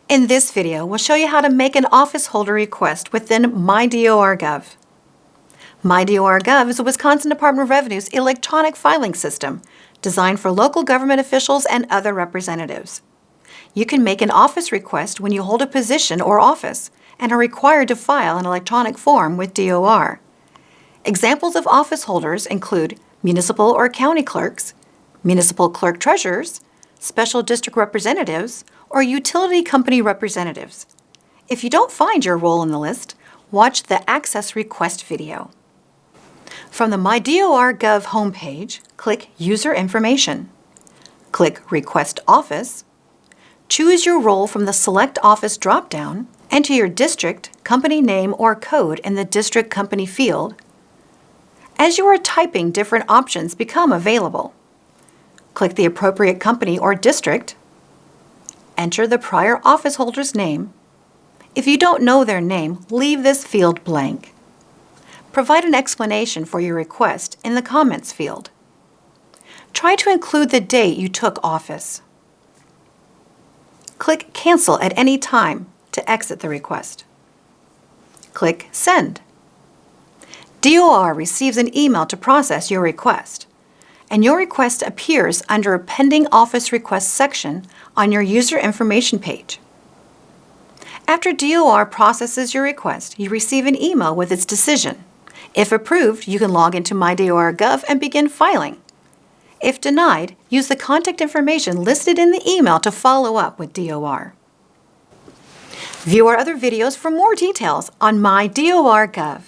In this video, we'll show you how to make an office holder request within MyDORGov. MyDORGov is the Wisconsin Department of Revenue's electronic filing system designed for local government officials and other representatives. You can make an office request when you hold a position or office and are required to file an electronic form with DOR. Examples of office holders include municipal or county clerks, municipal clerk treasurers, special district representatives, or utility company representatives. If you don't find your role in the list, watch the Access Request video. From the MyDORGov homepage, click User Information. Click Request Office. Choose your role from the Select Office drop-down. Enter your district, company name, or code in the District Company field. As you are typing, different options become available. Click the appropriate company or district. Enter the prior office holder's name. If you don't know their name, leave this field blank. Provide an explanation for your request in the comments field. Try to include the date you took office. Click Cancel at any time to exit the request. Click Send. DOR receives an email to process your request, and your request appears under a Pending Office Request section on your User Information page. After DOR processes your request, you receive an email with its decision. If approved, you can log into MyDORGov and begin filing. If denied, use the contact information listed in the email to follow up with DOR. View our other videos for more details on MyDORGov.